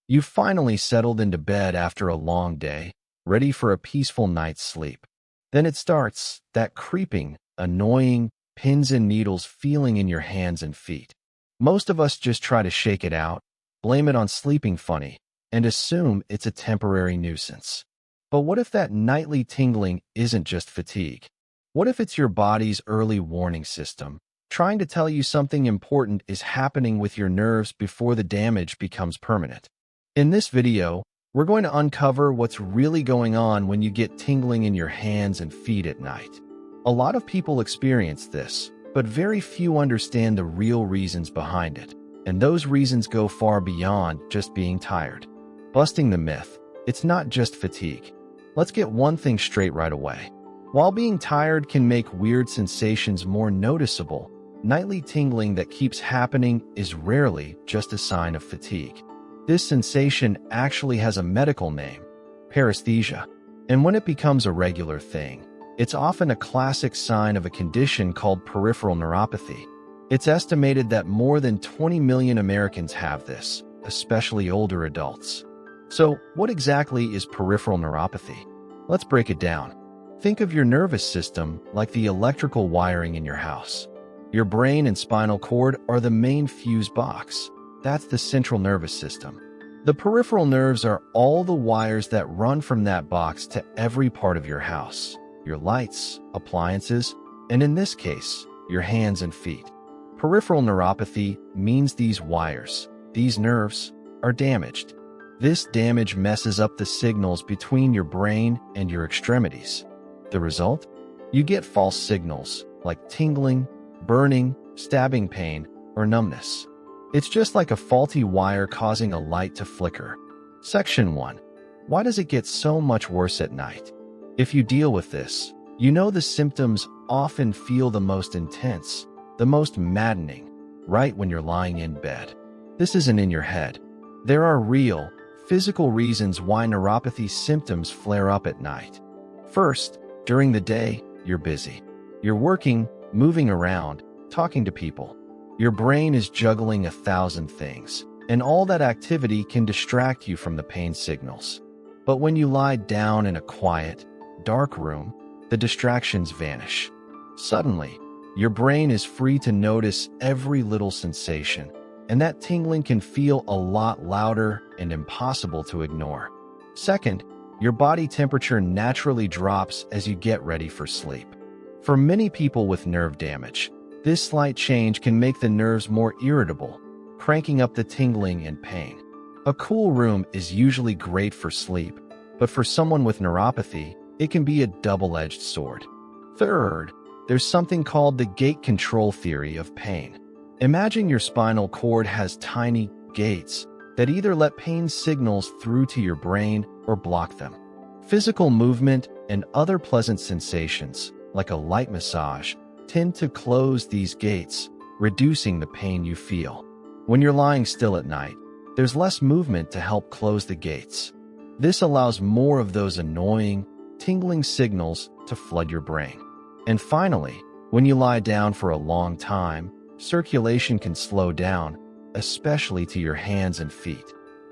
You've finally settled into bed after a long day, ready for a peaceful night's sleep. Then it starts, that creeping, annoying, pins and needles feeling in your hands and feet. Most of us just try to shake it out, blame it on sleeping funny, and assume it's a temporary nuisance. But what if that nightly tingling isn't just fatigue? What if it's your body's early warning system, trying to tell you something important is happening with your nerves before the damage becomes permanent? In this video, we're going to uncover what's really going on when you get tingling in your hands and feet at night. A lot of people experience this, but very few understand the real reasons behind it, and those reasons go far beyond just being tired. Busting the myth, it's not just fatigue. Let's get one thing straight right away. While being tired can make weird sensations more noticeable, nightly tingling that keeps happening is rarely just a sign of fatigue. This sensation actually has a medical name, paresthesia, and when it becomes a regular thing, it's often a classic sign of a condition called peripheral neuropathy. It's estimated that more than 20 million Americans have this, especially older adults. So, what exactly is peripheral neuropathy? Let's break it down. Think of your nervous system like the electrical wiring in your house. Your brain and spinal cord are the main fuse box. That's the central nervous system. The peripheral nerves are all the wires that run from that box to every part of your house. Your lights, appliances, and in this case, your hands and feet. Peripheral neuropathy means these wires, these nerves, are damaged. This damage messes up the signals between your brain and your extremities. The result? You get false signals like tingling, burning, stabbing pain, or numbness. It's just like a faulty wire causing a light to flicker. Section 1. Why does it get so much worse at night? If you deal with this, you know the symptoms often feel the most intense, the most maddening, right when you're lying in bed. This isn't in your head. There are real, physical reasons why neuropathy symptoms flare up at night. First, during the day, you're busy. You're working, moving around, talking to people. Your brain is juggling 1,000 things, and all that activity can distract you from the pain signals. But when you lie down in a quiet, dark room, the distractions vanish. Suddenly, your brain is free to notice every little sensation, and that tingling can feel a lot louder and impossible to ignore. Second, your body temperature naturally drops as you get ready for sleep. For many people with nerve damage, this slight change can make the nerves more irritable, cranking up the tingling and pain. A cool room is usually great for sleep, but for someone with neuropathy, it can be a double-edged sword. Third, there's something called the gate control theory of pain. Imagine your spinal cord has tiny gates that either let pain signals through to your brain or block them. Physical movement and other pleasant sensations, like a light massage, tend to close these gates, reducing the pain you feel. When you're lying still at night, there's less movement to help close the gates. This allows more of those annoying, tingling signals to flood your brain. And finally, when you lie down for a long time, circulation can slow down, especially to your hands and feet.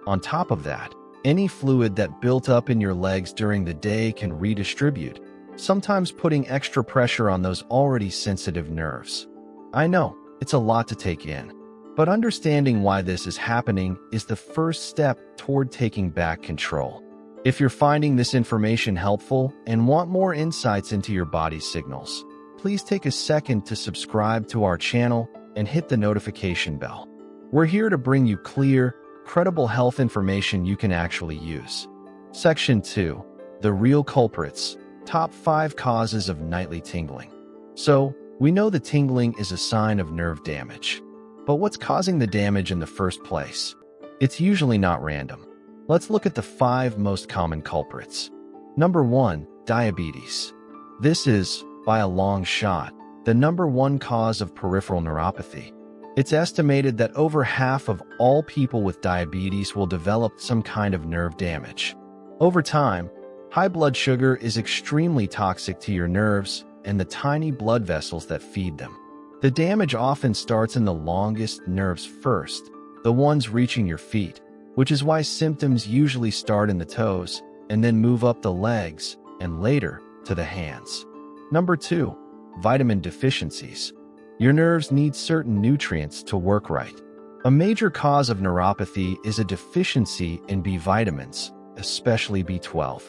On top of that, any fluid that built up in your legs during the day can redistribute, sometimes putting extra pressure on those already sensitive nerves. I know, it's a lot to take in, but understanding why this is happening is the first step toward taking back control. If you're finding this information helpful and want more insights into your body's signals, please take a second to subscribe to our channel and hit the notification bell. We're here to bring you clear, credible health information you can actually use. Section 2. The real culprits. Top 5 causes of nightly tingling. So, we know the tingling is a sign of nerve damage. But what's causing the damage in the first place? It's usually not random. Let's look at the 5 most common culprits. Number 1. Diabetes. This is, by a long shot, the number 1 cause of peripheral neuropathy. It's estimated that over half of all people with diabetes will develop some kind of nerve damage. Over time, high blood sugar is extremely toxic to your nerves and the tiny blood vessels that feed them. The damage often starts in the longest nerves first, the ones reaching your feet, which is why symptoms usually start in the toes and then move up the legs and later to the hands. Number 2, vitamin deficiencies. Your nerves need certain nutrients to work right. A major cause of neuropathy is a deficiency in B vitamins, especially B12.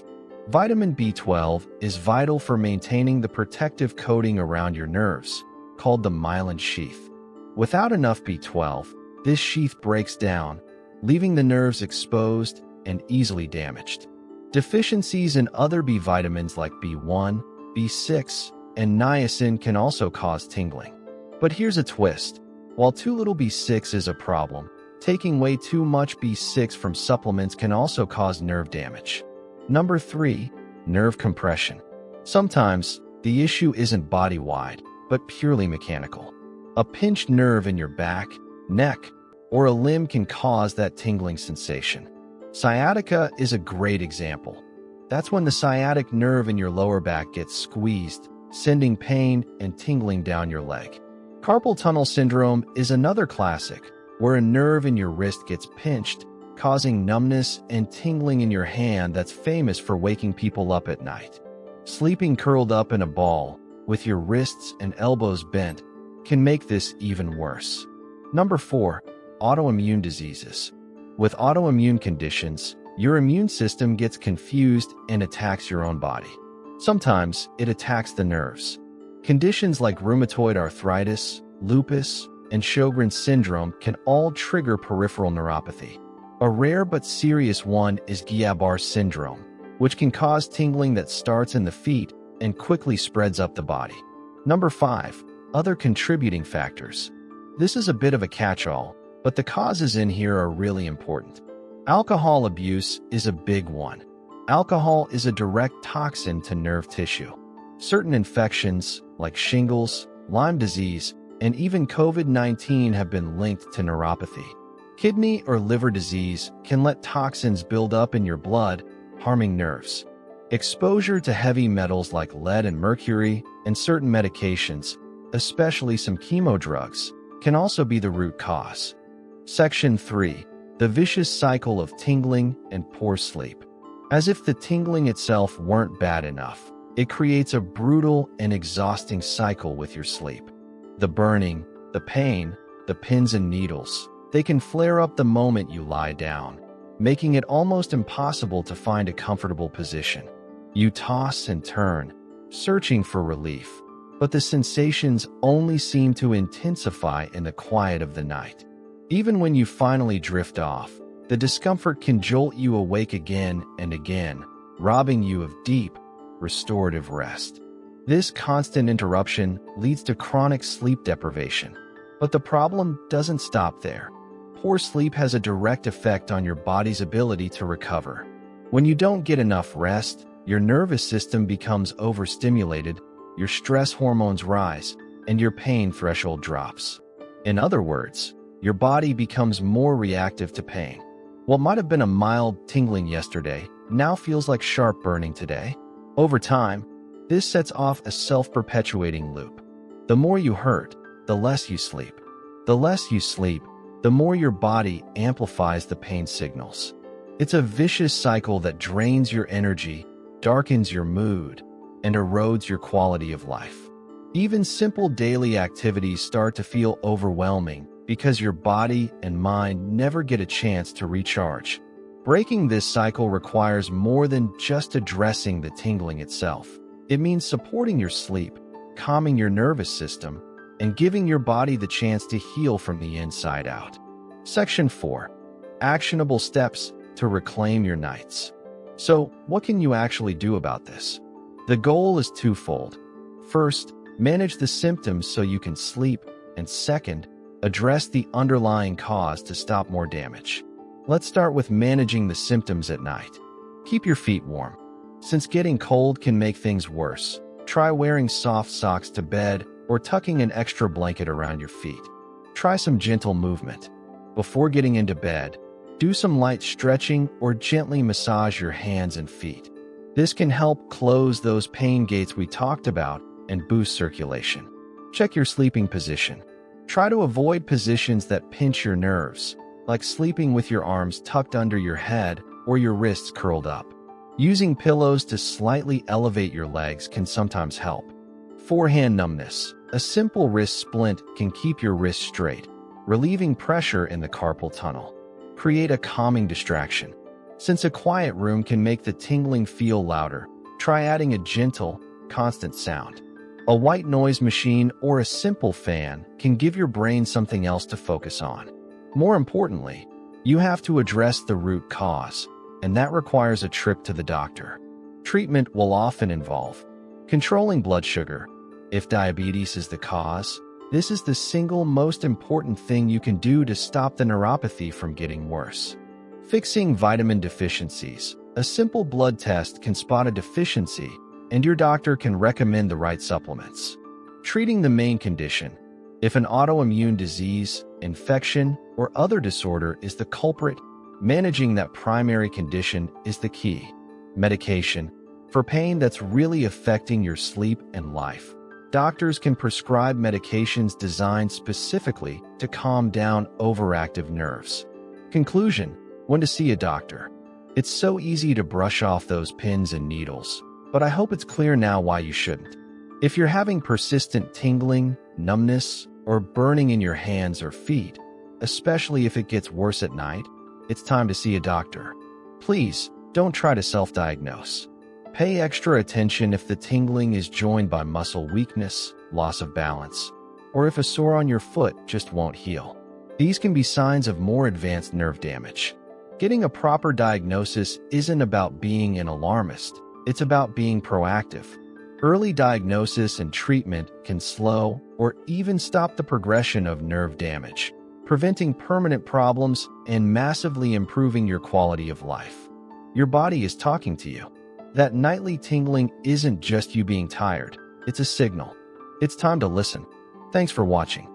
Vitamin B12 is vital for maintaining the protective coating around your nerves, called the myelin sheath. Without enough B12, this sheath breaks down, leaving the nerves exposed and easily damaged. Deficiencies in other B vitamins like B1, B6, and niacin can also cause tingling. But here's a twist. While too little B6 is a problem, taking way too much B6 from supplements can also cause nerve damage. Number 3, nerve compression. Sometimes, the issue isn't body-wide, but purely mechanical. A pinched nerve in your back, neck, or a limb can cause that tingling sensation. Sciatica is a great example. That's when the sciatic nerve in your lower back gets squeezed, sending pain and tingling down your leg. Carpal tunnel syndrome is another classic, where a nerve in your wrist gets pinched, causing numbness and tingling in your hand that's famous for waking people up at night. Sleeping curled up in a ball, with your wrists and elbows bent, can make this even worse. Number 4, autoimmune diseases. With autoimmune conditions, your immune system gets confused and attacks your own body. Sometimes it attacks the nerves. Conditions like rheumatoid arthritis, lupus, and Sjogren's syndrome can all trigger peripheral neuropathy. A rare but serious one is Guillain-Barré syndrome, which can cause tingling that starts in the feet and quickly spreads up the body. Number 5, other contributing factors. This is a bit of a catch-all, but the causes in here are really important. Alcohol abuse is a big one. Alcohol is a direct toxin to nerve tissue. Certain infections, like shingles, Lyme disease, and even COVID-19 have been linked to neuropathy. Kidney or liver disease can let toxins build up in your blood, harming nerves. Exposure to heavy metals like lead and mercury and certain medications, especially some chemo drugs, can also be the root cause. Section 3. The vicious cycle of tingling and poor sleep. As if the tingling itself weren't bad enough, it creates a brutal and exhausting cycle with your sleep. The burning, the pain, the pins and needles, they can flare up the moment you lie down, making it almost impossible to find a comfortable position. You toss and turn, searching for relief, but the sensations only seem to intensify in the quiet of the night. Even when you finally drift off, the discomfort can jolt you awake again and again, robbing you of deep, restorative rest. This constant interruption leads to chronic sleep deprivation. But the problem doesn't stop there. Poor sleep has a direct effect on your body's ability to recover. When you don't get enough rest, your nervous system becomes overstimulated, your stress hormones rise, and your pain threshold drops. In other words, your body becomes more reactive to pain. What might have been a mild tingling yesterday now feels like sharp burning today. Over time, this sets off a self-perpetuating loop. The more you hurt, the less you sleep. The less you sleep, the more your body amplifies the pain signals. It's a vicious cycle that drains your energy, darkens your mood, and erodes your quality of life. Even simple daily activities start to feel overwhelming because your body and mind never get a chance to recharge. Breaking this cycle requires more than just addressing the tingling itself. It means supporting your sleep, calming your nervous system, and giving your body the chance to heal from the inside out. Section 4. Actionable steps to reclaim your nights. So, what can you actually do about this? The goal is twofold. First, manage the symptoms so you can sleep, and second, address the underlying cause to stop more damage. Let's start with managing the symptoms at night. Keep your feet warm. Since getting cold can make things worse, try wearing soft socks to bed or tucking an extra blanket around your feet. Try some gentle movement. Before getting into bed, do some light stretching or gently massage your hands and feet. This can help close those pain gates we talked about and boost circulation. Check your sleeping position. Try to avoid positions that pinch your nerves. like sleeping with your arms tucked under your head or your wrists curled up. Using pillows to slightly elevate your legs can sometimes help. Forehand numbness. A simple wrist splint can keep your wrists straight, relieving pressure in the carpal tunnel. Create a calming distraction. Since a quiet room can make the tingling feel louder, try adding a gentle, constant sound. A white noise machine or a simple fan can give your brain something else to focus on. More importantly, you have to address the root cause, and that requires a trip to the doctor. Treatment will often involve controlling blood sugar. If diabetes is the cause, this is the single most important thing you can do to stop the neuropathy from getting worse. Fixing vitamin deficiencies. A simple blood test can spot a deficiency, and your doctor can recommend the right supplements. Treating the main condition. If an autoimmune disease, infection, or other disorder is the culprit, managing that primary condition is the key. Medication. For pain that's really affecting your sleep and life, doctors can prescribe medications designed specifically to calm down overactive nerves. Conclusion: when to see a doctor. It's so easy to brush off those pins and needles, but I hope it's clear now why you shouldn't. If you're having persistent tingling, numbness, or burning in your hands or feet, especially if it gets worse at night, it's time to see a doctor. Please, don't try to self-diagnose. Pay extra attention if the tingling is joined by muscle weakness, loss of balance, or if a sore on your foot just won't heal. These can be signs of more advanced nerve damage. Getting a proper diagnosis isn't about being an alarmist, it's about being proactive. Early diagnosis and treatment can slow or even stop the progression of nerve damage, preventing permanent problems and massively improving your quality of life. Your body is talking to you. That nightly tingling isn't just you being tired, it's a signal. It's time to listen. Thanks for watching.